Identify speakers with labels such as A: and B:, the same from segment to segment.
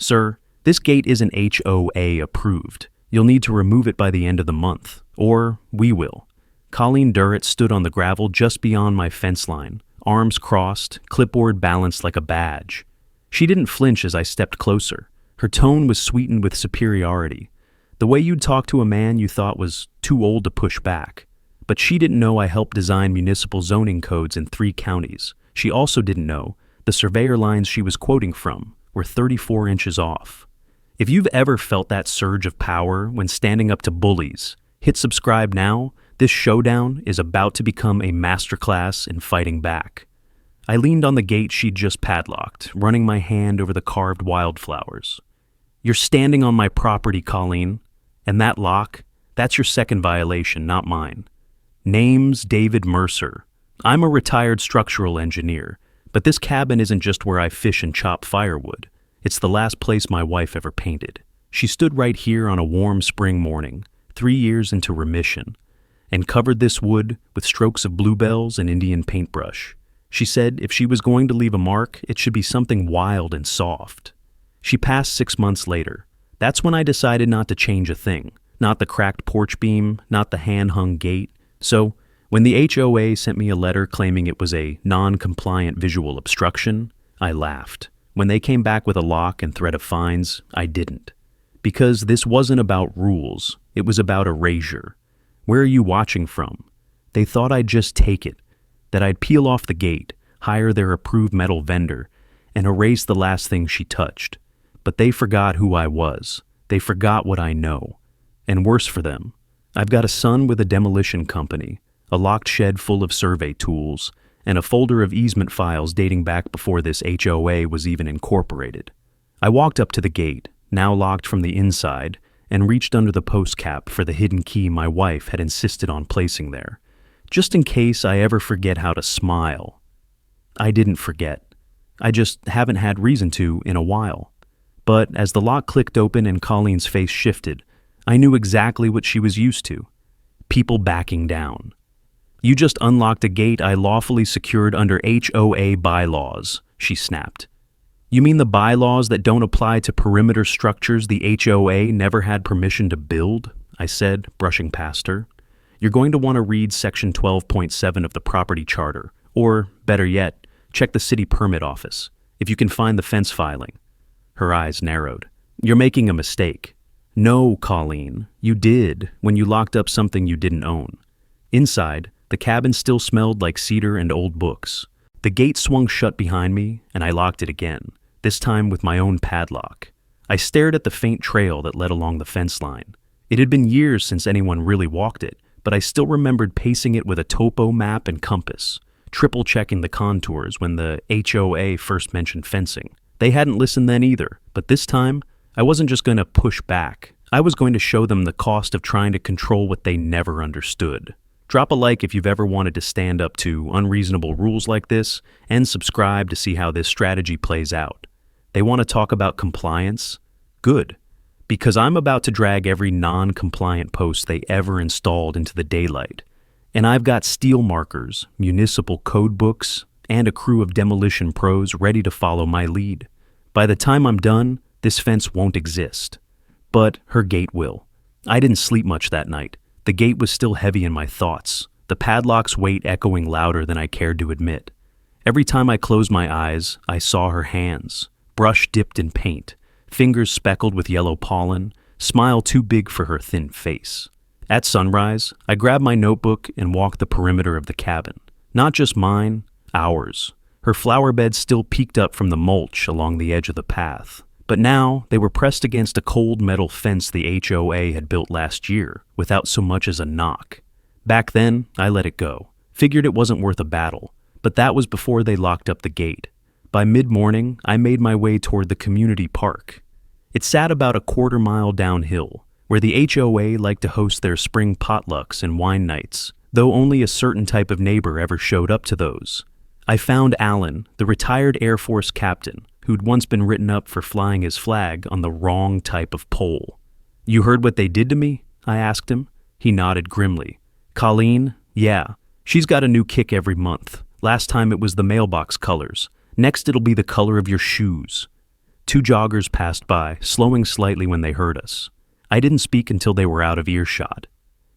A: "Sir, this gate isn't HOA approved. You'll need to remove it by the end of the month. Or we will." Colleen Durrett stood on the gravel just beyond my fence line, arms crossed, clipboard balanced like a badge. She didn't flinch as I stepped closer. Her tone was sweetened with superiority. The way you'd talk to a man you thought was too old to push back. But she didn't know I helped design municipal zoning codes in 3 counties. She also didn't know the surveyor lines she was quoting from were 34 inches off. If you've ever felt that surge of power when standing up to bullies, hit subscribe now. This showdown is about to become a masterclass in fighting back. I leaned on the gate she'd just padlocked, running my hand over the carved wildflowers. "You're standing on my property, Colleen. And that lock, that's your second violation, not mine. Name's David Mercer. I'm a retired structural engineer, but this cabin isn't just where I fish and chop firewood. It's the last place my wife ever painted. She stood right here on a warm spring morning, 3 years into remission, and covered this wood with strokes of bluebells and Indian paintbrush. She said if she was going to leave a mark, it should be something wild and soft. She passed 6 months later. That's when I decided not to change a thing. Not the cracked porch beam, not the hand-hung gate. So, when the HOA sent me a letter claiming it was a non-compliant visual obstruction, I laughed. When they came back with a lock and threat of fines, I didn't. Because this wasn't about rules, it was about erasure. Where are you watching from? They thought I'd just take it, that I'd peel off the gate, hire their approved metal vendor, and erase the last thing she touched. But they forgot who I was. They forgot what I know. And worse for them, I've got a son with a demolition company, a locked shed full of survey tools, and a folder of easement files dating back before this HOA was even incorporated. I walked up to the gate, now locked from the inside, and reached under the post cap for the hidden key my wife had insisted on placing there, just in case I ever forget how to smile. I didn't forget. I just haven't had reason to in a while. But as the lock clicked open and Colleen's face shifted, I knew exactly what she was used to. People backing down. "You just unlocked a gate I lawfully secured under HOA bylaws," she snapped. "You mean the bylaws that don't apply to perimeter structures the HOA never had permission to build?" I said, brushing past her. "You're going to want to read Section 12.7 of the property charter, or, better yet, check the city permit office, if you can find the fence filing." Her eyes narrowed. "You're making a mistake." "No, Colleen, you did when you locked up something you didn't own." Inside, the cabin still smelled like cedar and old books. The gate swung shut behind me, and I locked it again, this time with my own padlock. I stared at the faint trail that led along the fence line. It had been years since anyone really walked it, but I still remembered pacing it with a topo map and compass, triple-checking the contours when the HOA first mentioned fencing. They hadn't listened then either, but this time, I wasn't just going to push back. I was going to show them the cost of trying to control what they never understood. Drop a like if you've ever wanted to stand up to unreasonable rules like this, and subscribe to see how this strategy plays out. They want to talk about compliance? Good. Because I'm about to drag every non-compliant post they ever installed into the daylight. And I've got steel markers, municipal code books, and a crew of demolition pros ready to follow my lead. By the time I'm done, this fence won't exist. But her gate will. I didn't sleep much that night. The gate was still heavy in my thoughts, the padlock's weight echoing louder than I cared to admit. Every time I closed my eyes, I saw her hands, brush dipped in paint, fingers speckled with yellow pollen, smile too big for her thin face. At sunrise, I grabbed my notebook and walked the perimeter of the cabin. Not just mine, ours. Her flower beds still peeked up from the mulch along the edge of the path. But now they were pressed against a cold metal fence the HOA had built last year, without so much as a knock. Back then, I let it go. Figured it wasn't worth a battle. But that was before they locked up the gate. By mid-morning, I made my way toward the community park. It sat about a quarter-mile downhill, where the HOA liked to host their spring potlucks and wine nights, though only a certain type of neighbor ever showed up to those. I found Alan, the retired Air Force captain, who'd once been written up for flying his flag on the wrong type of pole. "You heard what they did to me?" I asked him. He nodded grimly. "Colleen? Yeah. She's got a new kick every month. Last time it was the mailbox colors. Next it'll be the color of your shoes." 2 joggers passed by, slowing slightly when they heard us. I didn't speak until they were out of earshot.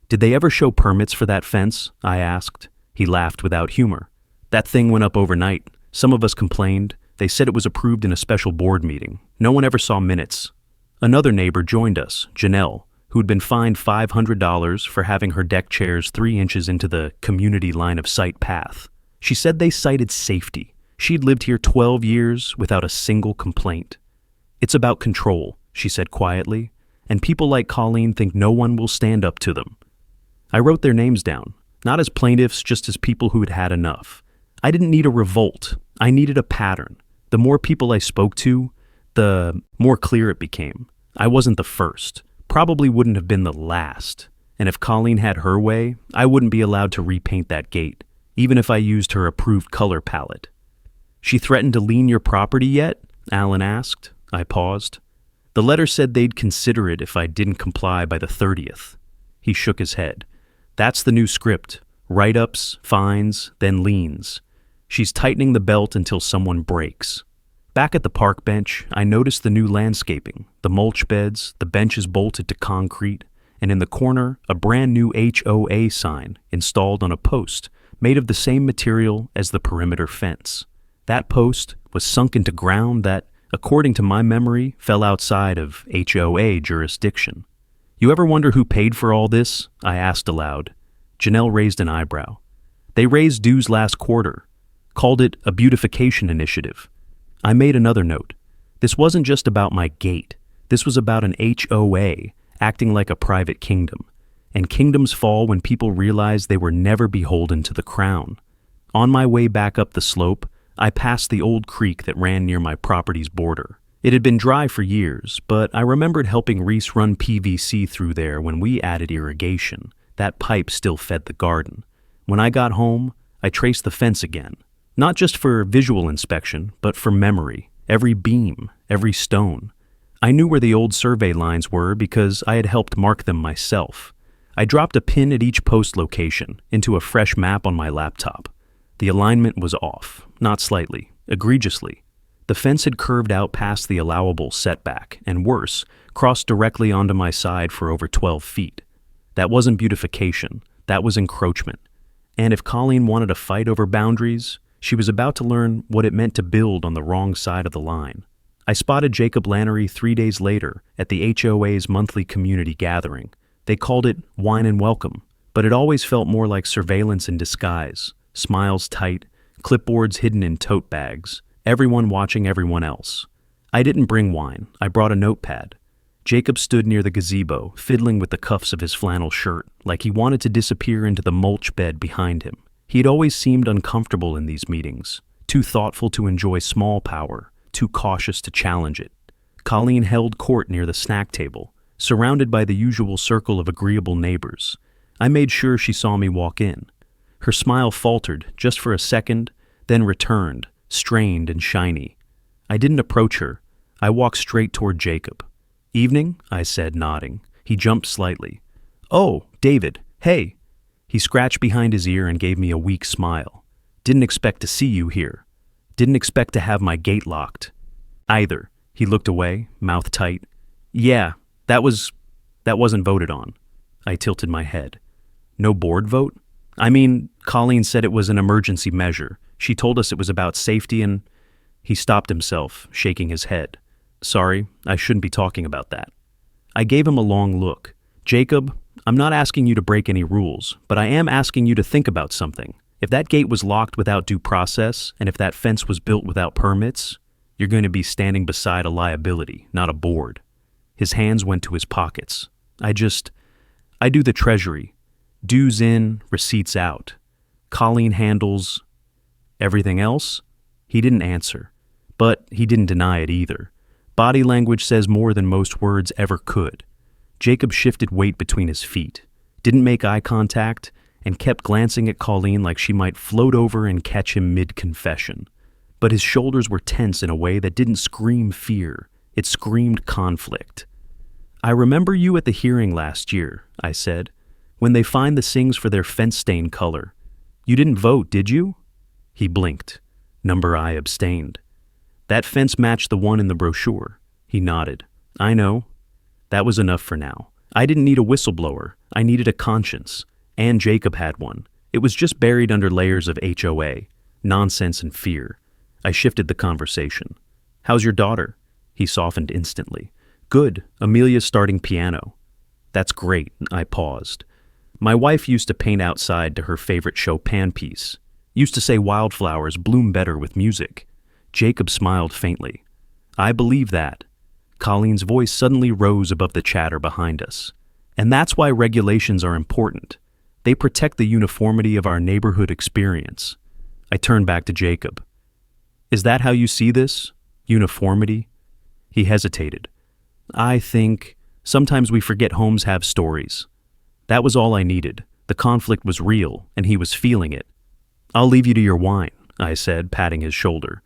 A: "Did they ever show permits for that fence?" I asked. He laughed without humor. "That thing went up overnight. Some of us complained. They said it was approved in a special board meeting. No one ever saw minutes." Another neighbor joined us, Janelle, who'd been fined $500 for having her deck chairs 3 inches into the community line of sight path. She said they cited safety. She'd lived here 12 years without a single complaint. "It's about control," she said quietly, "and people like Colleen think no one will stand up to them." I wrote their names down, not as plaintiffs, just as people who had had enough. I didn't need a revolt. I needed a pattern. The more people I spoke to, the more clear it became. I wasn't the first, probably wouldn't have been the last. And if Colleen had her way, I wouldn't be allowed to repaint that gate, even if I used her approved color palette. "She threatened to lien your property yet?" Alan asked. I paused. "The letter said they'd consider it if I didn't comply by the 30th. He shook his head. "That's the new script. Write-ups, fines, then liens. She's tightening the belt until someone breaks." Back at the park bench, I noticed the new landscaping, the mulch beds, the benches bolted to concrete, and in the corner, a brand new HOA sign installed on a post made of the same material as the perimeter fence. That post was sunk into ground that, according to my memory, fell outside of HOA jurisdiction. "You ever wonder who paid for all this?" I asked aloud. Janelle raised an eyebrow. "They raised dues last quarter, called it a beautification initiative." I made another note. This wasn't just about my gate. This was about an HOA acting like a private kingdom. And kingdoms fall when people realize they were never beholden to the crown. On my way back up the slope, I passed the old creek that ran near my property's border. It had been dry for years, but I remembered helping Reese run PVC through there when we added irrigation. That pipe still fed the garden. When I got home, I traced the fence again. Not just for visual inspection, but for memory. Every beam, every stone. I knew where the old survey lines were because I had helped mark them myself. I dropped a pin at each post location into a fresh map on my laptop. The alignment was off, not slightly, egregiously. The fence had curved out past the allowable setback, and worse, crossed directly onto my side for over 12 feet. That wasn't beautification, that was encroachment. And if Colleen wanted to fight over boundaries, she was about to learn what it meant to build on the wrong side of the line. I spotted Jacob Lannery 3 days later at the HOA's monthly community gathering. They called it wine and welcome, but it always felt more like surveillance in disguise. Smiles tight, clipboards hidden in tote bags, everyone watching everyone else. I didn't bring wine, I brought a notepad. Jacob stood near the gazebo, fiddling with the cuffs of his flannel shirt, like he wanted to disappear into the mulch bed behind him. He had always seemed uncomfortable in these meetings, too thoughtful to enjoy small power, too cautious to challenge it. Colleen held court near the snack table, surrounded by the usual circle of agreeable neighbors. I made sure she saw me walk in. Her smile faltered just for a second, then returned, strained and shiny. I didn't approach her. I walked straight toward Jacob. "Evening," I said, nodding. He jumped slightly. "Oh, David, hey." He scratched behind his ear and gave me a weak smile. "Didn't expect to see you here. Didn't expect to have my gate locked." "Either." He looked away, mouth tight. "Yeah, that wasn't voted on." I tilted my head. "No board vote?" "I mean, Colleen said it was an emergency measure. She told us it was about safety and—" He stopped himself, shaking his head. "Sorry, I shouldn't be talking about that." I gave him a long look. "Jacob, I'm not asking you to break any rules, but I am asking you to think about something. If that gate was locked without due process, and if that fence was built without permits, you're going to be standing beside a liability, not a board." His hands went to his pockets. I do the treasury. Dues in, receipts out. Colleen handles everything else. He didn't answer, but he didn't deny it either. Body language says more than most words ever could. Jacob shifted weight between his feet, didn't make eye contact, and kept glancing at Colleen like she might float over and catch him mid-confession. But his shoulders were tense in a way that didn't scream fear. It screamed conflict. "I remember you at the hearing last year," I said, "when they fined the Sings for their fence stain color. You didn't vote, did you?" He blinked. Number I abstained. That fence matched the one in the brochure. He nodded. I know. That was enough for now. I didn't need a whistleblower. I needed a conscience. And Jacob had one. It was just buried under layers of HOA, nonsense and fear. I shifted the conversation. How's your daughter? He softened instantly. Good. Amelia's starting piano. That's great. I paused. My wife used to paint outside to her favorite Chopin piece. Used to say wildflowers bloom better with music. Jacob smiled faintly. I believe that. Colleen's voice suddenly rose above the chatter behind us. And that's why regulations are important. They protect the uniformity of our neighborhood experience. I turned back to Jacob. Is that how you see this? Uniformity? He hesitated. I think sometimes we forget homes have stories. That was all I needed. The conflict was real, and he was feeling it. I'll leave you to your wine, I said, patting his shoulder.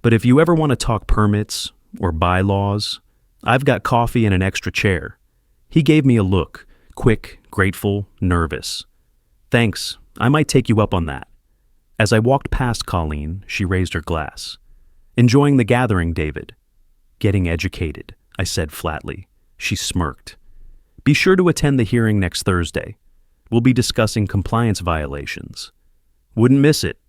A: But if you ever want to talk permits or bylaws, I've got coffee and an extra chair. He gave me a look, quick, grateful, nervous. Thanks, I might take you up on that. As I walked past Colleen, she raised her glass. Enjoying the gathering, David. Getting educated, I said flatly. She smirked. Be sure to attend the hearing next Thursday. We'll be discussing compliance violations. Wouldn't miss it.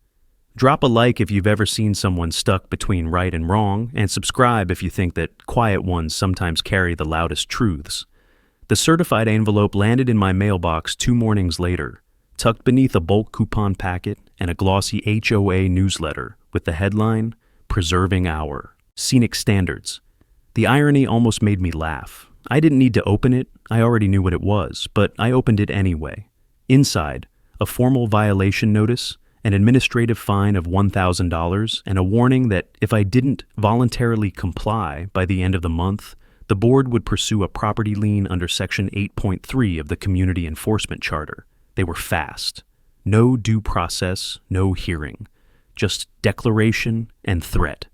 A: Drop a like if you've ever seen someone stuck between right and wrong, and subscribe if you think that quiet ones sometimes carry the loudest truths. The certified envelope landed in my mailbox 2 mornings later, tucked beneath a bulk coupon packet and a glossy HOA newsletter with the headline, Preserving Our Scenic Standards. The irony almost made me laugh. I didn't need to open it, I already knew what it was, but I opened it anyway. Inside, a formal violation notice, an administrative fine of $1,000, and a warning that if I didn't voluntarily comply by the end of the month, the board would pursue a property lien under Section 8.3 of the Community Enforcement Charter. They were fast. No due process, no hearing. Just declaration and threat.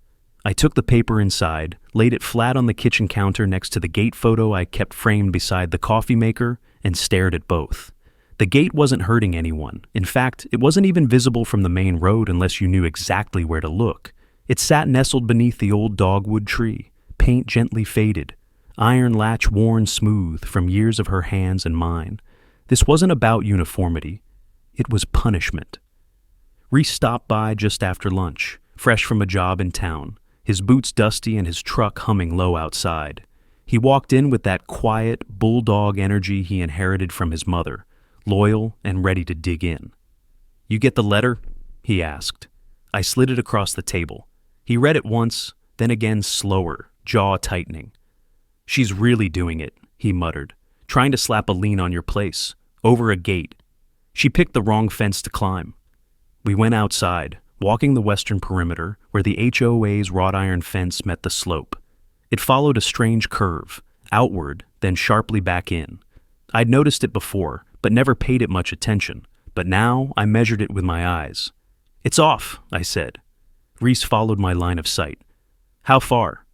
A: I took the paper inside, laid it flat on the kitchen counter next to the gate photo I kept framed beside the coffee maker, and stared at both. The gate wasn't hurting anyone. In fact, it wasn't even visible from the main road unless you knew exactly where to look. It sat nestled beneath the old dogwood tree, paint gently faded, iron latch worn smooth from years of her hands and mine. This wasn't about uniformity. It was punishment. Reese stopped by just after lunch, fresh from a job in town, his boots dusty and his truck humming low outside. He walked in with that quiet, bulldog energy he inherited from his mother, loyal and ready to dig in. You get the letter? He asked. I slid it across the table. He read it once, then again slower, jaw tightening. She's really doing it, he muttered, trying to slap a lien on your place, over a gate. She picked the wrong fence to climb. We went outside, walking the western perimeter where the HOA's wrought iron fence met the slope. It followed a strange curve, outward, then sharply back in. I'd noticed it before, but never paid it much attention, but now I measured it with my eyes. It's off, I said. Reese followed my line of sight. How far?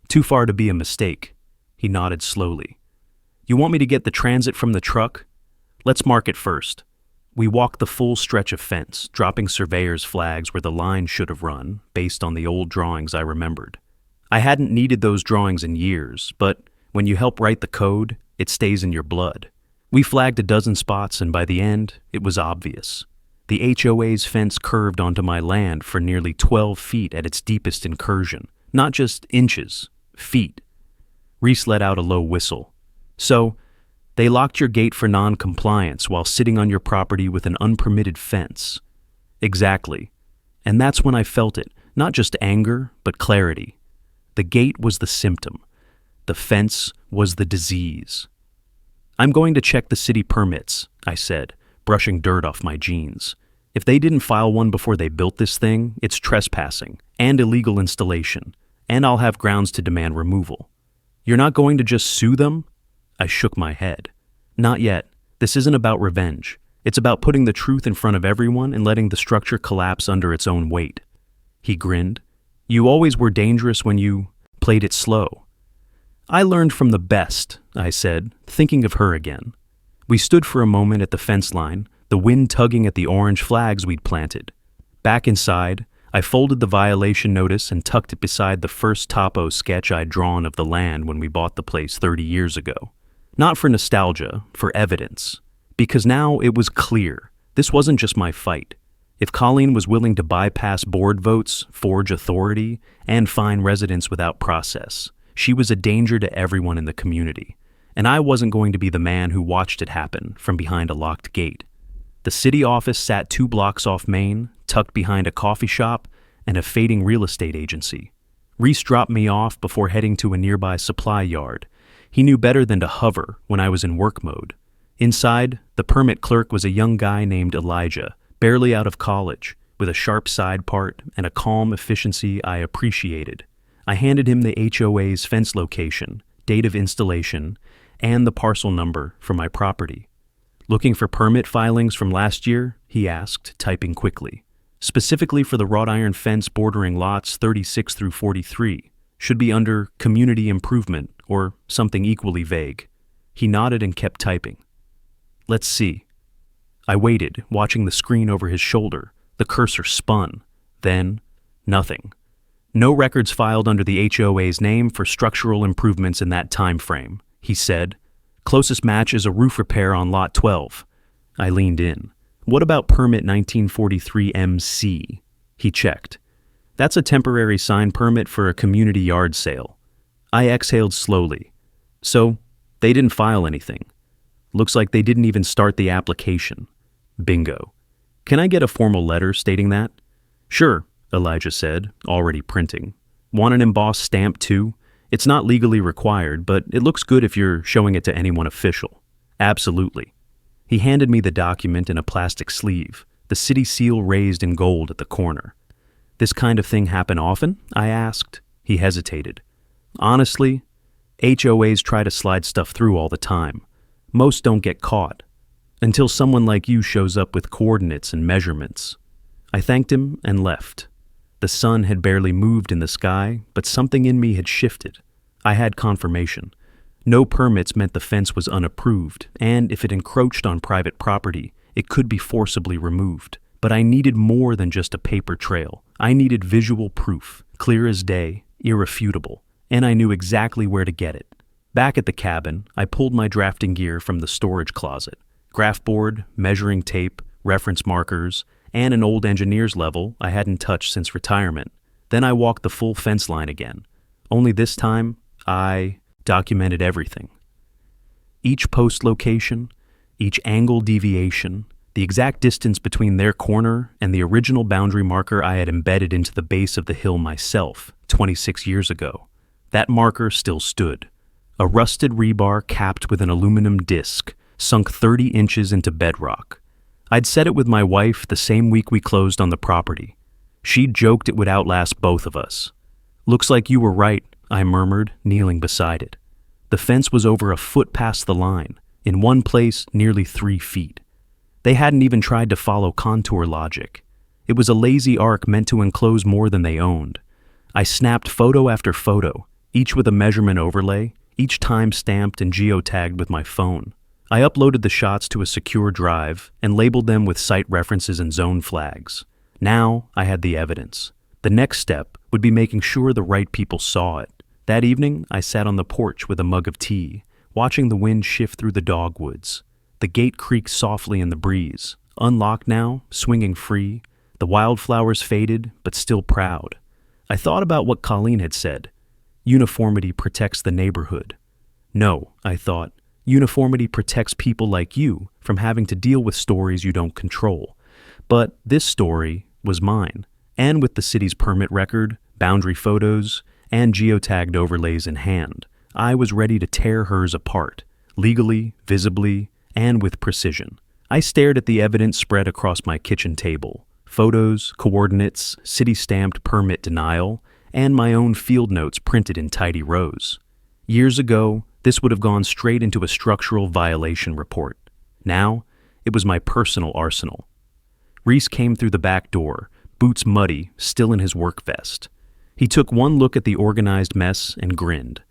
A: Too far to be a mistake. He nodded slowly. You want me to get the transit from the truck? Let's mark it first. We walked the full stretch of fence, dropping surveyor's flags where the line should have run, based on the old drawings I remembered. I hadn't needed those drawings in years, but when you help write the code, it stays in your blood. We flagged a dozen spots, and by the end, it was obvious. The HOA's fence curved onto my land for nearly 12 feet at its deepest incursion, not just inches, feet. Reese let out a low whistle. So, they locked your gate for non-compliance while sitting on your property with an unpermitted fence. Exactly. And that's when I felt it, not just anger, but clarity. The gate was the symptom. The fence was the disease. I'm going to check the city permits, I said, brushing dirt off my jeans. If they didn't file one before they built this thing, it's trespassing and illegal installation, and I'll have grounds to demand removal. You're not going to just sue them? I shook my head. Not yet. This isn't about revenge. It's about putting the truth in front of everyone and letting the structure collapse under its own weight. He grinned. You always were dangerous when you played it slow. I learned from the best, I said, thinking of her again. We stood for a moment at the fence line, the wind tugging at the orange flags we'd planted. Back inside, I folded the violation notice and tucked it beside the first topo sketch I'd drawn of the land when we bought the place 30 years ago. Not for nostalgia, for evidence. Because now it was clear, this wasn't just my fight. If Colleen was willing to bypass board votes, forge authority, and fine residents without process, she was a danger to everyone in the community. And I wasn't going to be the man who watched it happen from behind a locked gate. The city office sat 2 blocks off Main, tucked behind a coffee shop and a fading real estate agency. Reese dropped me off before heading to a nearby supply yard. He knew better than to hover when I was in work mode. Inside, the permit clerk was a young guy named Elijah, barely out of college, with a sharp side part and a calm efficiency I appreciated. I handed him the HOA's fence location, date of installation, and the parcel number for my property. "Looking for permit filings from last year?" he asked, typing quickly. "Specifically for the wrought iron fence bordering lots 36 through 43. Should be under community improvement or something equally vague." He nodded and kept typing. "Let's see." I waited, watching the screen over his shoulder. The cursor spun. Then, nothing. "No records filed under the HOA's name for structural improvements in that time frame," he said. "Closest match is a roof repair on lot 12. I leaned in. "What about permit 1943 MC? He checked. "That's a temporary sign permit for a community yard sale." I exhaled slowly. "So, they didn't file anything. Looks like they didn't even start the application." Bingo. "Can I get a formal letter stating that?" "Sure," Elijah said, already printing. "Want an embossed stamp too? It's not legally required, but it looks good if you're showing it to anyone official." "Absolutely." He handed me the document in a plastic sleeve, the city seal raised in gold at the corner. "This kind of thing happen often?" I asked. He hesitated. "Honestly, HOAs try to slide stuff through all the time. Most don't get caught. Until someone like you shows up with coordinates and measurements." I thanked him and left. The sun had barely moved in the sky, but something in me had shifted. I had confirmation. No permits meant the fence was unapproved, and if it encroached on private property, it could be forcibly removed. But I needed more than just a paper trail. I needed visual proof, clear as day, irrefutable, and I knew exactly where to get it. Back at the cabin, I pulled my drafting gear from the storage closet. Graph board, measuring tape, reference markers, and an old engineer's level I hadn't touched since retirement. Then I walked the full fence line again. Only this time, I documented everything. Each post location, each angle deviation, the exact distance between their corner and the original boundary marker I had embedded into the base of the hill myself 26 years ago. That marker still stood. A rusted rebar capped with an aluminum disc, sunk 30 inches into bedrock. I'd set it with my wife the same week we closed on the property. She'd joked it would outlast both of us. "Looks like you were right," I murmured, kneeling beside it. The fence was over a foot past the line, in one place nearly 3 feet. They hadn't even tried to follow contour logic. It was a lazy arc meant to enclose more than they owned. I snapped photo after photo, each with a measurement overlay, each time stamped and geotagged with my phone. I uploaded the shots to a secure drive and labeled them with site references and zone flags. Now I had the evidence. The next step would be making sure the right people saw it. That evening, I sat on the porch with a mug of tea, watching the wind shift through the dogwoods. The gate creaked softly in the breeze, unlocked now, swinging free. The wildflowers faded, but still proud. I thought about what Colleen had said. Uniformity protects the neighborhood. No, I thought. Uniformity protects people like you from having to deal with stories you don't control. But this story was mine, and with the city's permit record, boundary photos, and geotagged overlays in hand, I was ready to tear hers apart, legally, visibly, and with precision. I stared at the evidence spread across my kitchen table. Photos, coordinates, city-stamped permit denial, and my own field notes printed in tidy rows. Years ago, this would have gone straight into a structural violation report. Now, it was my personal arsenal. Reese came through the back door, boots muddy, still in his work vest. He took one look at the organized mess and grinned.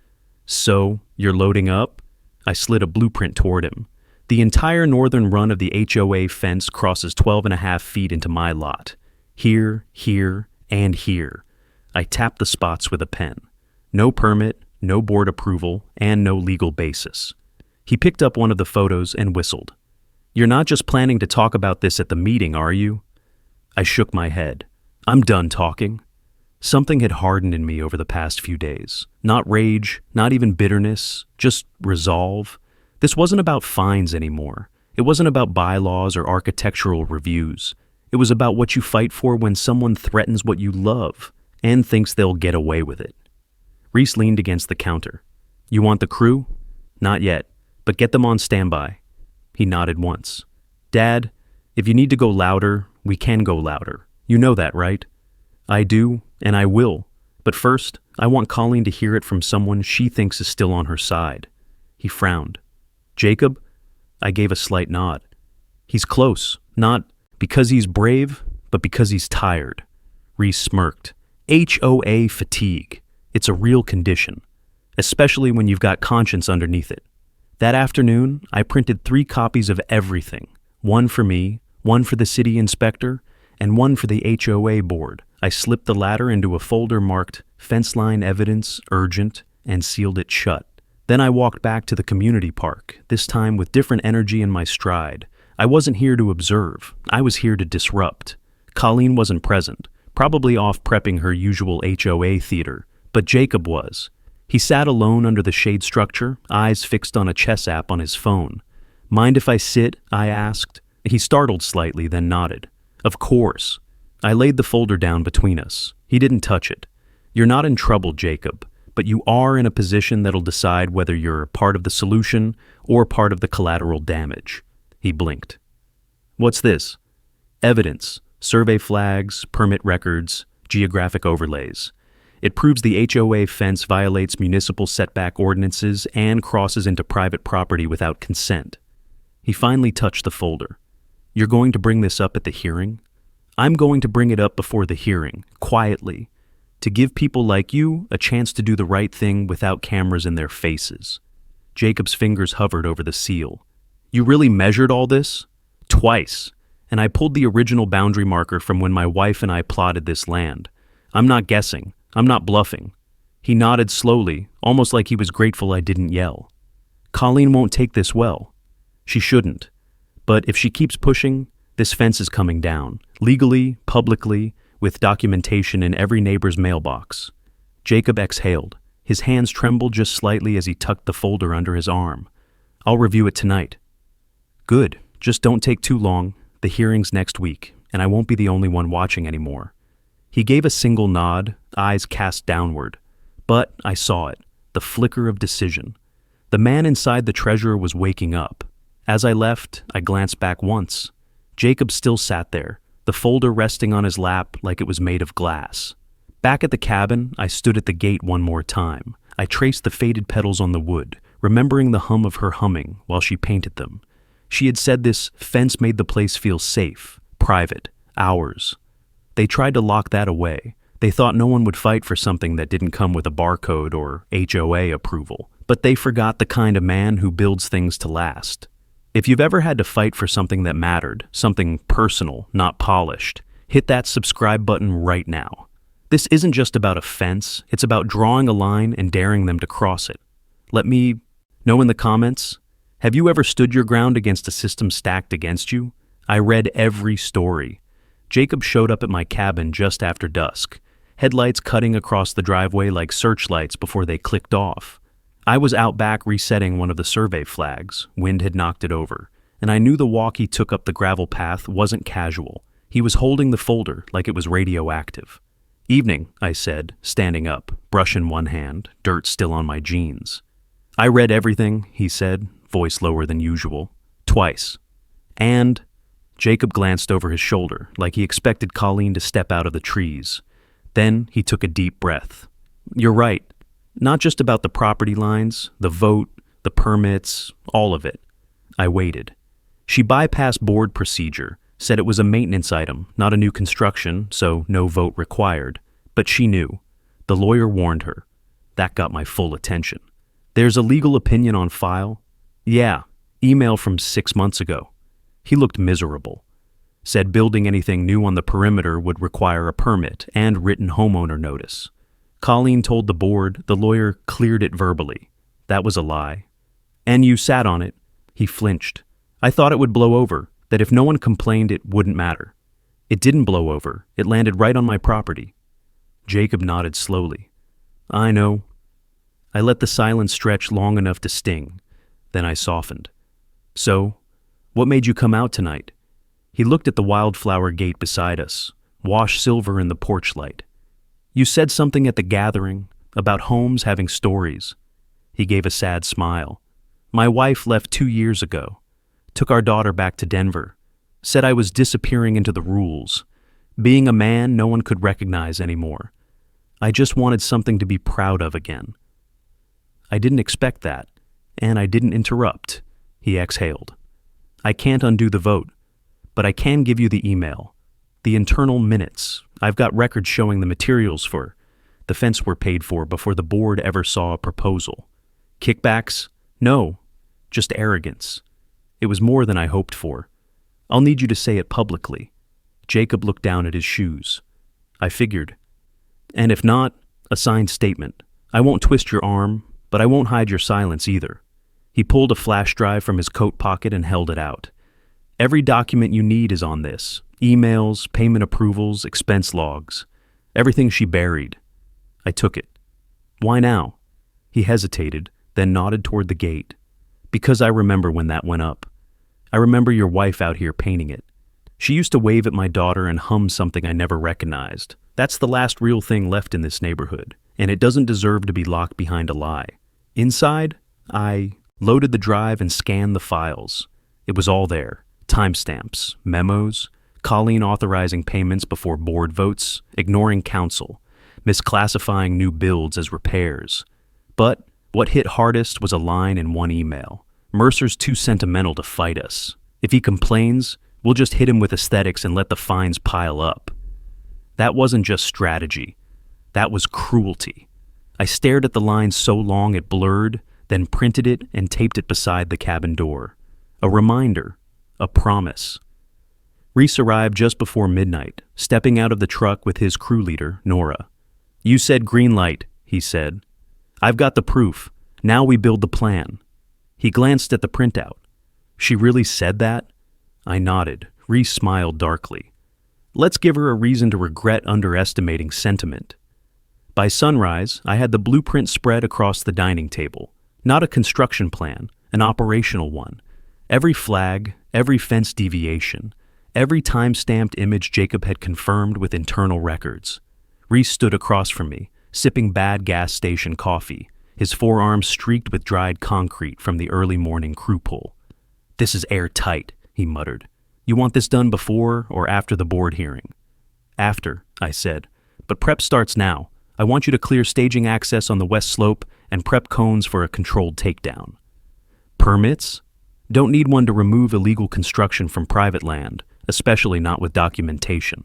A: "So, you're loading up?" I slid a blueprint toward him. "The entire northern run of the HOA fence crosses 12.5 feet into my lot. Here, and here. I tapped the spots with a pen. No permit, no board approval, and no legal basis. He picked up one of the photos and whistled. "You're not just planning to talk about this at the meeting, are you?" I shook my head. "I'm done talking." Something had hardened in me over the past few days. Not rage, not even bitterness, just resolve. This wasn't about fines anymore. It wasn't about bylaws or architectural reviews. It was about what you fight for when someone threatens what you love and thinks they'll get away with it. Reese leaned against the counter. "You want the crew?" "Not yet, but get them on standby." He nodded once. "Dad, if you need to go louder, we can go louder. You know that, right?" "I do, and I will. But first, I want Colleen to hear it from someone she thinks is still on her side." He frowned. "Jacob?" I gave a slight nod. "He's close, not because he's brave, but because he's tired." Reese smirked. HOA fatigue. It's a real condition, especially when you've got conscience underneath it. That afternoon, I printed 3 copies of everything. One for me, one for the city inspector, and one for the HOA board. I slipped the latter into a folder marked "Fence Line Evidence, Urgent," and sealed it shut. Then I walked back to the community park, this time with different energy in my stride. I wasn't here to observe. I was here to disrupt. Colleen wasn't present, probably off prepping her usual HOA theater, but Jacob was. He sat alone under the shade structure, eyes fixed on a chess app on his phone. "Mind if I sit?" I asked. He startled slightly, then nodded. "Of course." I laid the folder down between us. He didn't touch it. "You're not in trouble, Jacob, but you are in a position that'll decide whether you're part of the solution or part of the collateral damage." He blinked. "What's this?" "Evidence, survey flags, permit records, geographic overlays. It proves the HOA fence violates municipal setback ordinances and crosses into private property without consent." He finally touched the folder. "You're going to bring this up at the hearing?" "I'm going to bring it up before the hearing, quietly, to give people like you a chance to do the right thing without cameras in their faces." Jacob's fingers hovered over the seal. "You really measured all this?" "Twice, and I pulled the original boundary marker from when my wife and I plotted this land. I'm not guessing. I'm not bluffing." He nodded slowly, almost like he was grateful I didn't yell. "Colleen won't take this well. She shouldn't. But if she keeps pushing, this fence is coming down, legally, publicly, with documentation in every neighbor's mailbox." Jacob exhaled. His hands trembled just slightly as he tucked the folder under his arm. "I'll review it tonight." "Good. Just don't take too long. The hearing's next week, and I won't be the only one watching anymore." He gave a single nod, eyes cast downward. But I saw it, the flicker of decision. The man inside the treasurer was waking up. As I left, I glanced back once. Jacob still sat there, the folder resting on his lap like it was made of glass. Back at the cabin, I stood at the gate one more time. I traced the faded petals on the wood, remembering the hum of her humming while she painted them. She had said this fence made the place feel safe, private, ours. They tried to lock that away. They thought no one would fight for something that didn't come with a barcode or HOA approval. But they forgot the kind of man who builds things to last. If you've ever had to fight for something that mattered, something personal, not polished, hit that subscribe button right now. This isn't just about a fence, it's about drawing a line and daring them to cross it. Let me know in the comments, have you ever stood your ground against a system stacked against you? I read every story. Jacob showed up at my cabin just after dusk, headlights cutting across the driveway like searchlights before they clicked off. I was out back resetting one of the survey flags. Wind had knocked it over, and I knew the walk he took up the gravel path wasn't casual. He was holding the folder like it was radioactive. "Evening," I said, standing up, brush in one hand, dirt still on my jeans. "I read everything," he said, voice lower than usual. "Twice. And..." Jacob glanced over his shoulder, like he expected Colleen to step out of the trees. Then he took a deep breath. "You're right. Not just about the property lines, the vote, the permits, all of it." I waited. She bypassed board procedure, said it was a maintenance item, not a new construction, so no vote required. But she knew. The lawyer warned her. That got my full attention. "There's a legal opinion on file?" "Yeah, email from 6 months ago." He looked miserable. Said building anything new on the perimeter would require a permit and written homeowner notice. Colleen told the board the lawyer cleared it verbally. That was a lie. And you sat on it. He flinched. I thought it would blow over, that if no one complained it wouldn't matter. It didn't blow over. It landed right on my property. Jacob nodded slowly. I know. I let the silence stretch long enough to sting. Then I softened. So, what made you come out tonight? He looked at the wildflower gate beside us, washed silver in the porch light. You said something at the gathering about homes having stories. He gave a sad smile. My wife left 2 years ago, took our daughter back to Denver, said I was disappearing into the rules, being a man no one could recognize anymore. I just wanted something to be proud of again. I didn't expect that, and I didn't interrupt. He exhaled. I can't undo the vote, but I can give you the email, the internal minutes. I've got records showing the materials for the fence were paid for before the board ever saw a proposal. Kickbacks? No, just arrogance. It was more than I hoped for. I'll need you to say it publicly. Jacob looked down at his shoes. I figured. And if not, a signed statement. I won't twist your arm, but I won't hide your silence either. He pulled a flash drive from his coat pocket and held it out. Every document you need is on this. Emails, payment approvals, expense logs. Everything she buried. I took it. Why now? He hesitated, then nodded toward the gate. Because I remember when that went up. I remember your wife out here painting it. She used to wave at my daughter and hum something I never recognized. That's the last real thing left in this neighborhood, and it doesn't deserve to be locked behind a lie. Inside, I loaded the drive and scanned the files. It was all there. Timestamps, memos, Colleen authorizing payments before board votes, ignoring counsel, misclassifying new builds as repairs. But what hit hardest was a line in one email. Mercer's too sentimental to fight us. If he complains, we'll just hit him with aesthetics and let the fines pile up. That wasn't just strategy. That was cruelty. I stared at the line so long it blurred, then printed it and taped it beside the cabin door. A reminder, a promise. Reese arrived just before midnight, stepping out of the truck with his crew leader, Nora. You said green light, he said. I've got the proof. Now we build the plan. He glanced at the printout. She really said that? I nodded. Reese smiled darkly. Let's give her a reason to regret underestimating sentiment. By sunrise, I had the blueprint spread across the dining table. Not a construction plan, an operational one. Every flag, every fence deviation, every time-stamped image Jacob had confirmed with internal records. Reese stood across from me, sipping bad gas station coffee, his forearms streaked with dried concrete from the early morning crew pull. This is airtight, he muttered. You want this done before or after the board hearing? After, I said, but prep starts now. I want you to clear staging access on the west slope and prep cones for a controlled takedown. Permits? Don't need one to remove illegal construction from private land, especially not with documentation.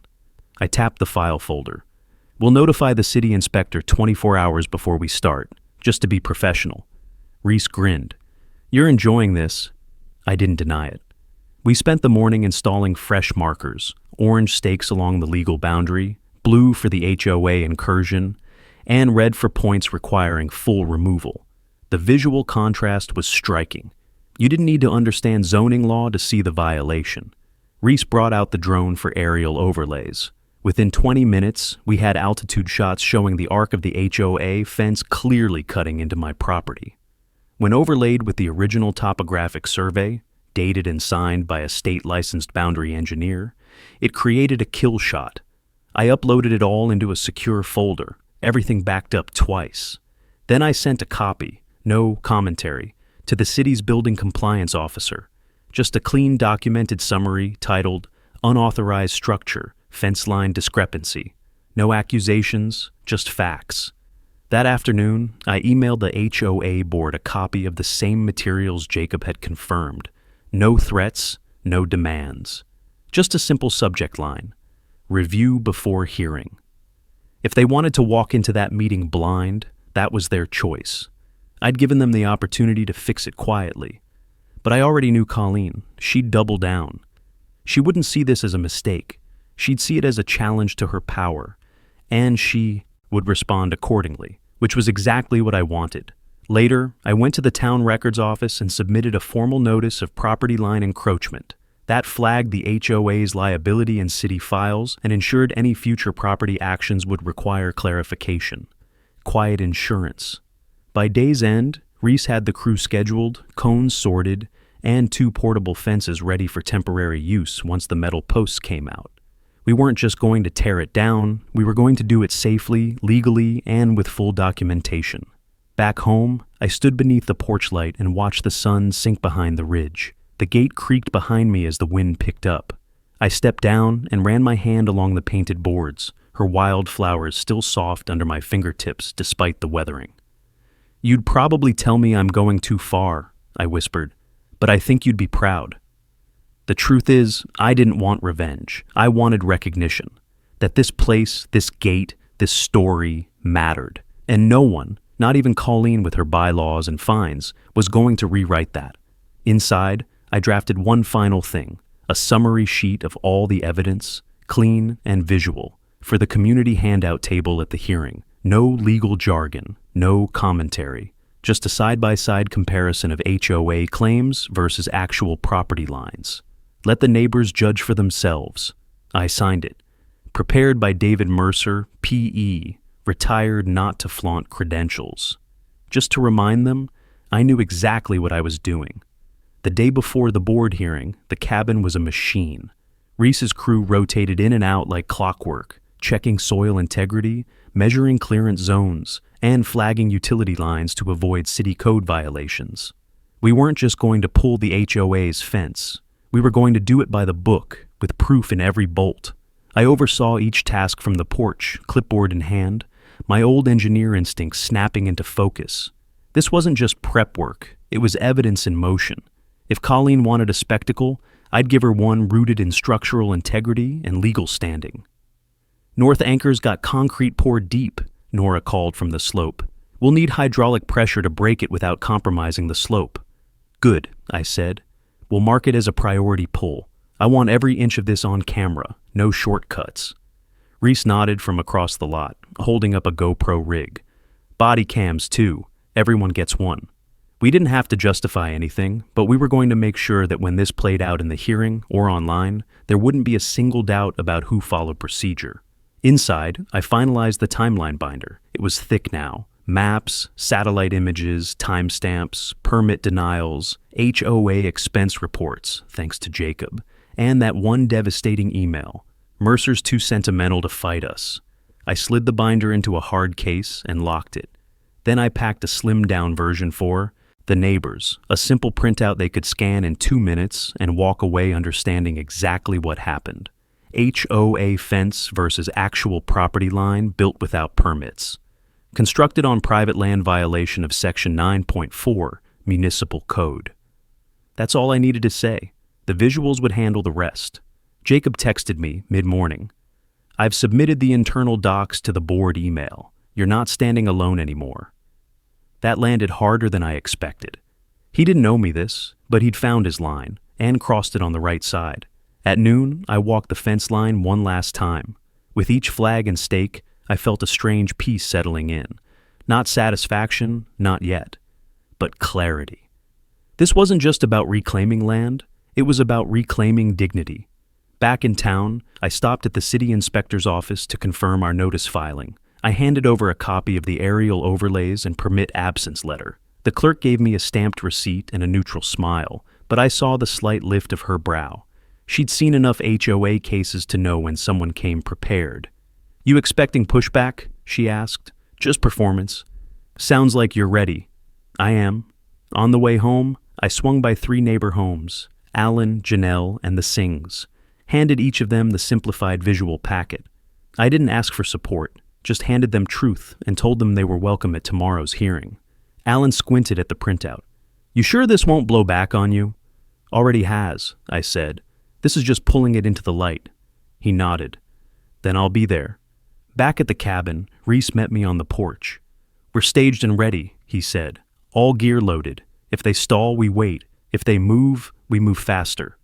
A: I tapped the file folder. We'll notify the city inspector 24 hours before we start, just to be professional. Reese grinned. You're enjoying this. I didn't deny it. We spent the morning installing fresh markers, orange stakes along the legal boundary, blue for the HOA incursion, and red for points requiring full removal. The visual contrast was striking. You didn't need to understand zoning law to see the violation. Reese brought out the drone for aerial overlays. Within 20 minutes, we had altitude shots showing the arc of the HOA fence clearly cutting into my property. When overlaid with the original topographic survey, dated and signed by a state-licensed boundary engineer, it created a kill shot. I uploaded it all into a secure folder, everything backed up twice. Then I sent a copy, no commentary, to the city's building compliance officer. Just a clean documented summary titled, Unauthorized Structure, Fence Line Discrepancy. No accusations, just facts. That afternoon, I emailed the HOA board a copy of the same materials Jacob had confirmed. No threats, no demands. Just a simple subject line. Review before hearing. If they wanted to walk into that meeting blind, that was their choice. I'd given them the opportunity to fix it quietly. But I already knew Colleen. She'd double down. She wouldn't see this as a mistake. She'd see it as a challenge to her power, and she would respond accordingly, which was exactly what I wanted. Later, I went to the town records office and submitted a formal notice of property line encroachment. That flagged the HOA's liability in city files and ensured any future property actions would require clarification. Quiet insurance. By day's end, Reese had the crew scheduled, cones sorted, and 2 portable fences ready for temporary use once the metal posts came out. We weren't just going to tear it down, we were going to do it safely, legally, and with full documentation. Back home, I stood beneath the porch light and watched the sun sink behind the ridge. The gate creaked behind me as the wind picked up. I stepped down and ran my hand along the painted boards, her wild flowers still soft under my fingertips despite the weathering. "You'd probably tell me I'm going too far," I whispered, "but I think you'd be proud." The truth is, I didn't want revenge. I wanted recognition. That this place, this gate, this story mattered. And no one, not even Colleen with her bylaws and fines, was going to rewrite that. Inside, I drafted one final thing, a summary sheet of all the evidence, clean and visual, for the community handout table at the hearing. No legal jargon, no commentary, just a side-by-side comparison of HOA claims versus actual property lines. Let the neighbors judge for themselves. I signed it. Prepared by David Mercer, P.E., retired not to flaunt credentials. Just to remind them, I knew exactly what I was doing. The day before the board hearing, the cabin was a machine. Reese's crew rotated in and out like clockwork, checking soil integrity, measuring clearance zones, and flagging utility lines to avoid city code violations. We weren't just going to pull the HOA's fence. We were going to do it by the book, with proof in every bolt. I oversaw each task from the porch, clipboard in hand, my old engineer instincts snapping into focus. This wasn't just prep work, it was evidence in motion. If Colleen wanted a spectacle, I'd give her one rooted in structural integrity and legal standing. "North anchor's got concrete poured deep," Nora called from the slope. "We'll need hydraulic pressure to break it without compromising the slope." "Good," I said. "We'll mark it as a priority pull. I want every inch of this on camera, no shortcuts." Reese nodded from across the lot, holding up a GoPro rig. "Body cams, too. Everyone gets one." We didn't have to justify anything, but we were going to make sure that when this played out in the hearing or online, there wouldn't be a single doubt about who followed procedure. Inside, I finalized the timeline binder. It was thick now. Maps, satellite images, timestamps, permit denials, HOA expense reports, thanks to Jacob, and that one devastating email. Mercer's too sentimental to fight us. I slid the binder into a hard case and locked it. Then I packed a slimmed-down version for the neighbors, a simple printout they could scan in 2 minutes and walk away understanding exactly what happened. HOA fence versus actual property line built without permits. Constructed on private land violation of Section 9.4 Municipal Code. That's all I needed to say. The visuals would handle the rest. Jacob texted me mid-morning. "I've submitted the internal docs to the board email. You're not standing alone anymore." That landed harder than I expected. He didn't know me this, but he'd found his line and crossed it on the right side. At noon, I walked the fence line one last time. With each flag and stake, I felt a strange peace settling in. Not satisfaction, not yet, but clarity. This wasn't just about reclaiming land, it was about reclaiming dignity. Back in town, I stopped at the city inspector's office to confirm our notice filing. I handed over a copy of the aerial overlays and permit absence letter. The clerk gave me a stamped receipt and a neutral smile, but I saw the slight lift of her brow. She'd seen enough HOA cases to know when someone came prepared. "You expecting pushback?" she asked. "Just performance." "Sounds like you're ready." "I am." On the way home, I swung by 3 neighbor homes, Alan, Janelle, and the Sings. Handed each of them the simplified visual packet. I didn't ask for support, just handed them truth and told them they were welcome at tomorrow's hearing. Alan squinted at the printout. "You sure this won't blow back on you?" "Already has," I said. "This is just pulling it into the light." He nodded. "Then I'll be there." Back at the cabin, Reese met me on the porch. "We're staged and ready," he said. "All gear loaded. If they stall, we wait. If they move, we move faster."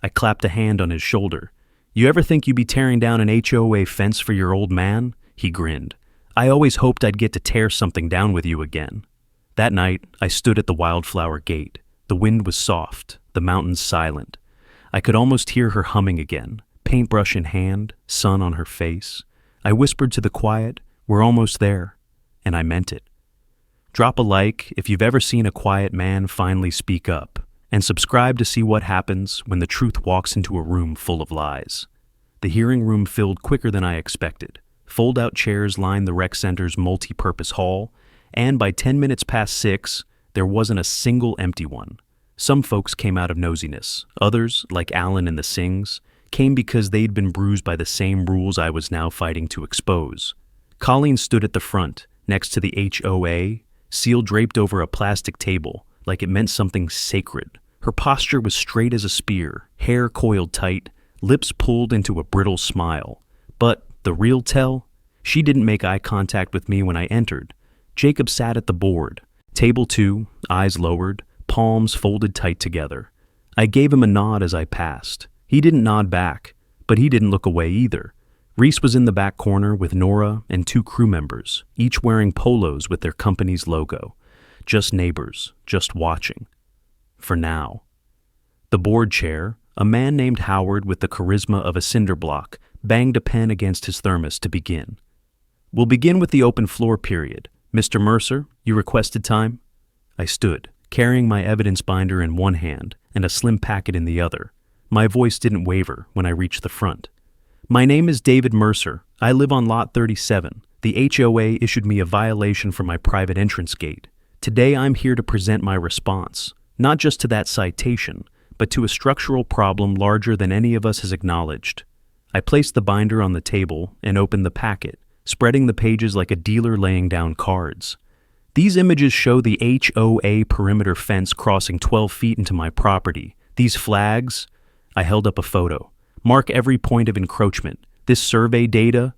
A: I clapped a hand on his shoulder. You ever think you'd be tearing down an HOA fence for your old man? He grinned. I always hoped I'd get to tear something down with you again. That night, I stood at the wildflower gate. The wind was soft, the mountains silent. I could almost hear her humming again, paintbrush in hand, sun on her face. I whispered to the quiet, "We're almost there," and I meant it. Drop a like if you've ever seen a quiet man finally speak up, and subscribe to see what happens when the truth walks into a room full of lies. The hearing room filled quicker than I expected. Fold-out chairs lined the rec center's multi-purpose hall, and by 10 minutes past 6, there wasn't a single empty one. Some folks came out of nosiness. Others, like Alan and the Sings, came because they'd been bruised by the same rules I was now fighting to expose. Colleen stood at the front, next to the HOA, seal draped over a plastic table, like it meant something sacred. Her posture was straight as a spear, hair coiled tight, lips pulled into a brittle smile. But the real tell? She didn't make eye contact with me when I entered. Jacob sat at the board, table 2, eyes lowered, palms folded tight together. I gave him a nod as I passed. He didn't nod back, but he didn't look away either. Reese was in the back corner with Nora and 2 crew members, each wearing polos with their company's logo. Just neighbors, just watching. For now. The board chair, a man named Howard with the charisma of a cinder block, banged a pen against his thermos to begin. We'll begin with the open floor period. Mr. Mercer, you requested time? I stood, carrying my evidence binder in one hand and a slim packet in the other. My voice didn't waver when I reached the front. My name is David Mercer. I live on lot 37. The HOA issued me a violation for my private entrance gate. Today I'm here to present my response, not just to that citation, but to a structural problem larger than any of us has acknowledged. I placed the binder on the table and opened the packet, spreading the pages like a dealer laying down cards. These images show the HOA perimeter fence crossing 12 feet into my property. These flags, I held up a photo, mark every point of encroachment. This survey data,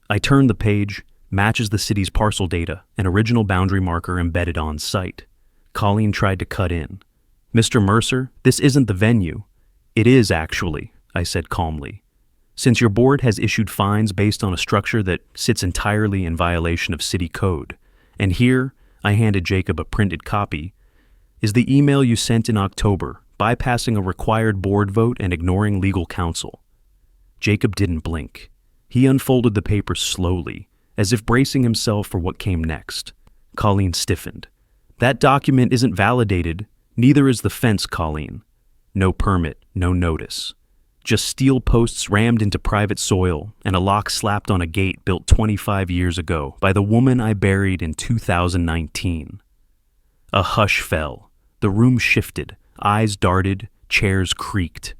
A: I turned the page, matches the city's parcel data, an original boundary marker embedded on site. Colleen tried to cut in. Mr. Mercer, this isn't the venue. It is, actually, I said calmly. Since your board has issued fines based on a structure that sits entirely in violation of city code, and here, I handed Jacob a printed copy, is the email you sent in October, bypassing a required board vote and ignoring legal counsel. Jacob didn't blink. He unfolded the paper slowly, as if bracing himself for what came next. Colleen stiffened. That document isn't validated, neither is the fence, Colleen. No permit, no notice. Just steel posts rammed into private soil and a lock slapped on a gate built 25 years ago by the woman I buried in 2019. A hush fell. The room shifted. Eyes darted. Chairs creaked.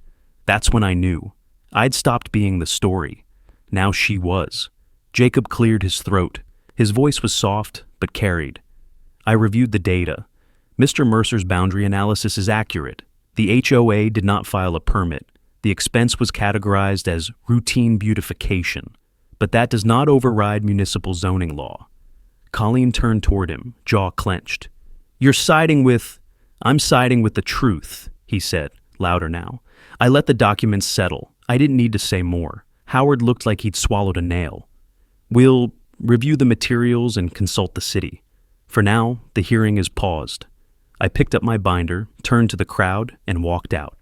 A: That's when I knew. I'd stopped being the story. Now she was. Jacob cleared his throat. His voice was soft, but carried. I reviewed the data. Mr. Mercer's boundary analysis is accurate. The HOA did not file a permit. The expense was categorized as routine beautification, but that does not override municipal zoning law. Colleen turned toward him, jaw clenched. I'm siding with the truth, he said, louder now. I let the documents settle. I didn't need to say more. Howard looked like he'd swallowed a nail. We'll review the materials and consult the city. For now, the hearing is paused. I picked up my binder, turned to the crowd, and walked out.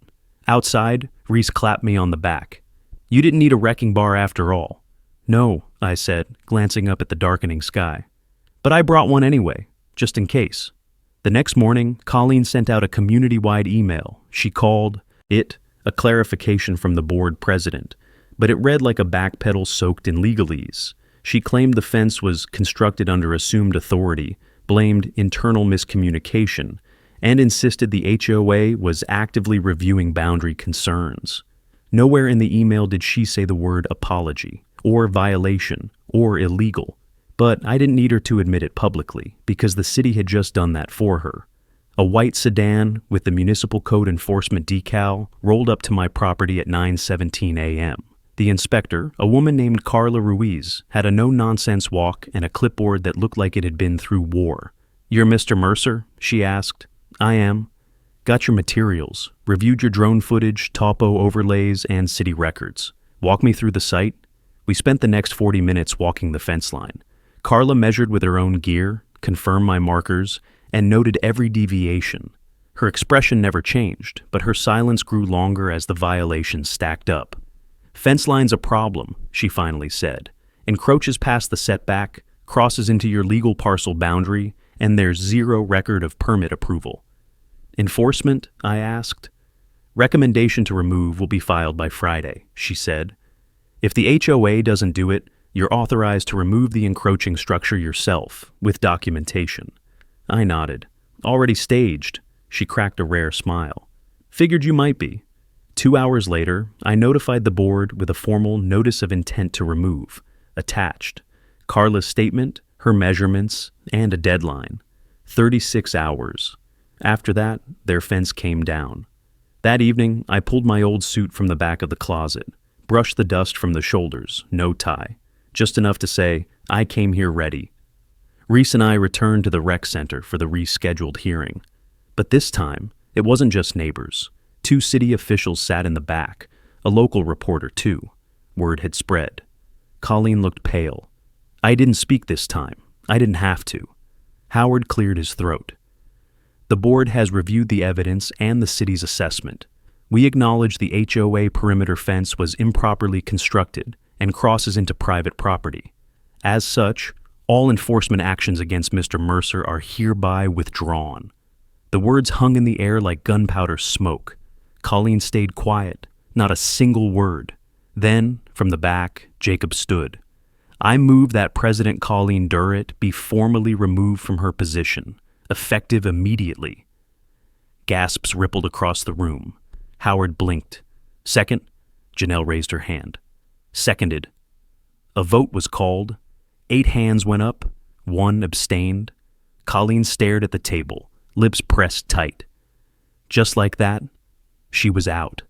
A: Outside, Reese clapped me on the back. You didn't need a wrecking bar after all. No, I said, glancing up at the darkening sky. But I brought one anyway, just in case. The next morning, Colleen sent out a community-wide email. She called it a clarification from the board president, but it read like a backpedal soaked in legalese. She claimed the fence was constructed under assumed authority, blamed internal miscommunication, and insisted the HOA was actively reviewing boundary concerns. Nowhere in the email did she say the word apology, or violation, or illegal. But I didn't need her to admit it publicly, because the city had just done that for her. A white sedan with the municipal code enforcement decal rolled up to my property at 9:17 a.m. The inspector, a woman named Carla Ruiz, had a no-nonsense walk and a clipboard that looked like it had been through war. You're Mr. Mercer? She asked. I am. Got your materials, reviewed your drone footage, topo overlays, and city records. Walk me through the site. We spent the next 40 minutes walking the fence line. Carla measured with her own gear, confirmed my markers, and noted every deviation. Her expression never changed, but her silence grew longer as the violations stacked up. Fence line's a problem, she finally said. Encroaches past the setback, crosses into your legal parcel boundary, and there's zero record of permit approval. Enforcement? I asked. Recommendation to remove will be filed by Friday, she said. If the HOA doesn't do it, you're authorized to remove the encroaching structure yourself, with documentation. I nodded. Already staged. She cracked a rare smile. Figured you might be. 2 hours later, I notified the board with a formal notice of intent to remove, attached. Carla's statement, her measurements, and a deadline. 36 hours. After that, their fence came down. That evening, I pulled my old suit from the back of the closet, brushed the dust from the shoulders, no tie. Just enough to say, I came here ready. Reese and I returned to the rec center for the rescheduled hearing. But this time, it wasn't just neighbors. 2 city officials sat in the back, a local reporter too. Word had spread. Colleen looked pale. I didn't speak this time. I didn't have to. Howard cleared his throat. The board has reviewed the evidence and the city's assessment. We acknowledge the HOA perimeter fence was improperly constructed and crosses into private property. As such, all enforcement actions against Mr. Mercer are hereby withdrawn. The words hung in the air like gunpowder smoke. Colleen stayed quiet, not a single word. Then, from the back, Jacob stood. I move that President Colleen Durrett be formally removed from her position, effective immediately. Gasps rippled across the room. Howard blinked. Second? Janelle raised her hand. Seconded. A vote was called. 8 hands went up. 1 abstained. Colleen stared at the table, lips pressed tight. Just like that, she was out.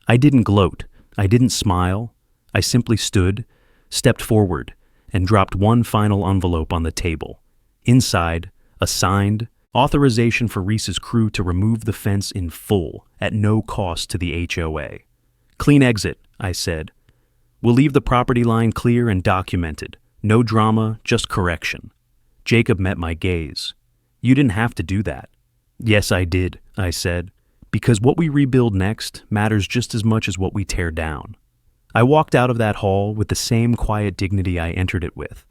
A: I didn't gloat. I didn't smile. I simply stood, stepped forward, and dropped one final envelope on the table. Inside, a signed authorization for Reese's crew to remove the fence in full, at no cost to the HOA. Clean exit, I said. We'll leave the property line clear and documented. No drama, just correction. Jacob met my gaze. You didn't have to do that. Yes, I did, I said, because what we rebuild next matters just as much as what we tear down. I walked out of that hall with the same quiet dignity I entered it with.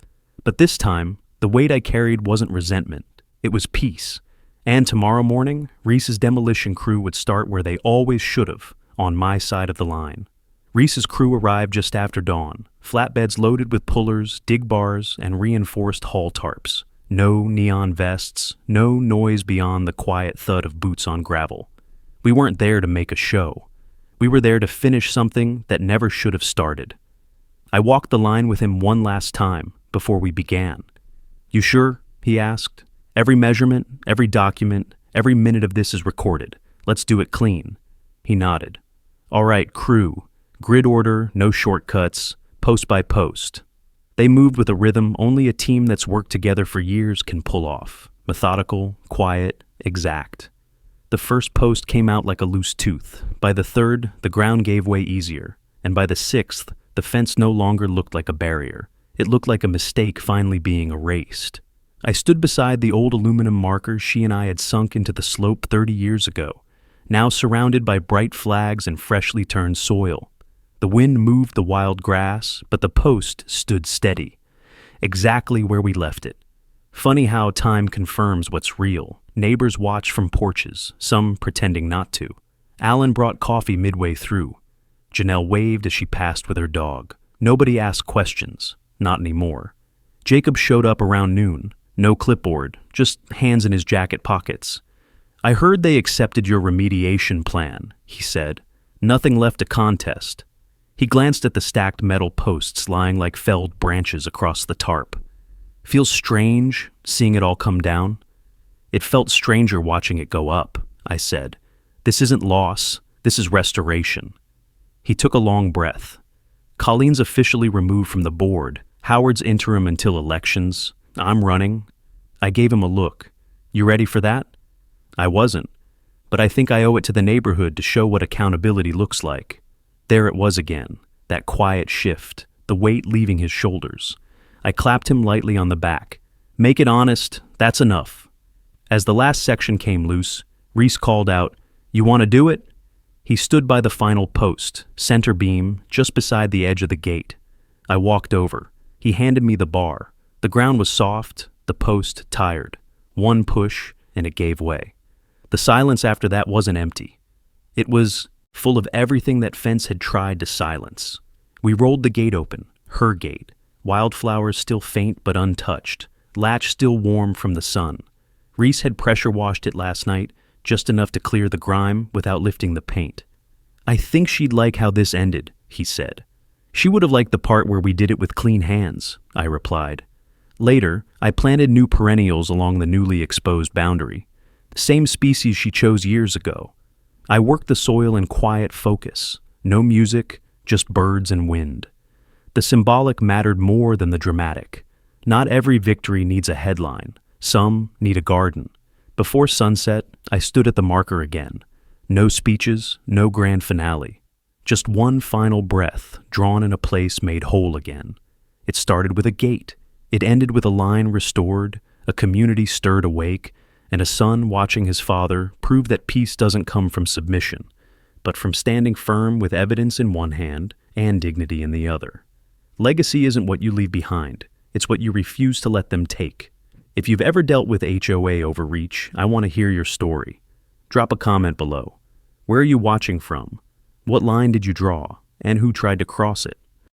A: But this time, the weight I carried wasn't resentment. It was peace. And tomorrow morning, Reese's demolition crew would start where they always should have, on my side of the line. Reese's crew arrived just after dawn, flatbeds loaded with pullers, dig bars, and reinforced hall tarps. No neon vests, no noise beyond the quiet thud of boots on gravel. We weren't there to make a show. We were there to finish something that never should have started. I walked the line with him one last time before we began. You sure? He asked. Every measurement, every document, every minute of this is recorded. Let's do it clean. He nodded. All right, crew. Grid order, no shortcuts, post by post. They moved with a rhythm only a team that's worked together for years can pull off. Methodical, quiet, exact. The first post came out like a loose tooth. By the third, the ground gave way easier. And by the 6th, the fence no longer looked like a barrier. It looked like a mistake finally being erased. I stood beside the old aluminum markers she and I had sunk into the slope 30 years ago, now surrounded by bright flags and freshly turned soil. The wind moved the wild grass, but the post stood steady, exactly where we left it. Funny how time confirms what's real. Neighbors watched from porches, some pretending not to. Alan brought coffee midway through. Janelle waved as she passed with her dog. Nobody asked questions, not anymore. Jacob showed up around noon. No clipboard, just hands in his jacket pockets. I heard they accepted your remediation plan, he said. Nothing left to contest. He glanced at the stacked metal posts lying like felled branches across the tarp. Feels strange, seeing it all come down? It felt stranger watching it go up, I said. This isn't loss, this is restoration. He took a long breath. Colleen's officially removed from the board. Howard's interim until elections. I'm running. I gave him a look. You ready for that? I wasn't. but I think I owe it to the neighborhood to show what accountability looks like. There it was again, that quiet shift, the weight leaving his shoulders. I clapped him lightly on the back. Make it honest, that's enough. As the last section came loose, Reese called out, "You want to do it?" He stood by the final post, center beam, just beside the edge of the gate. I walked over. He handed me the bar. The ground was soft, the post tired. One push, and it gave way. The silence after that wasn't empty. It was full of everything that fence had tried to silence. We rolled the gate open, her gate, wildflowers still faint but untouched, latch still warm from the sun. Reese had pressure washed it last night, just enough to clear the grime without lifting the paint. "I think she'd like how this ended," he said. "She would have liked the part where we did it with clean hands," I replied. Later, I planted new perennials along the newly exposed boundary. The same species she chose years ago. I worked the soil in quiet focus. No music, just birds and wind. The symbolic mattered more than the dramatic. Not every victory needs a headline. Some need a garden. Before sunset, I stood at the marker again. No speeches, no grand finale. Just one final breath, drawn in a place made whole again. It started with a gate. It ended with a line restored, a community stirred awake, and a son watching his father prove that peace doesn't come from submission, but from standing firm with evidence in one hand and dignity in the other. Legacy isn't what you leave behind. It's what you refuse to let them take. If you've ever dealt with HOA overreach, I want to hear your story. Drop a comment below. Where are you watching from? What line did you draw? And who tried to cross it?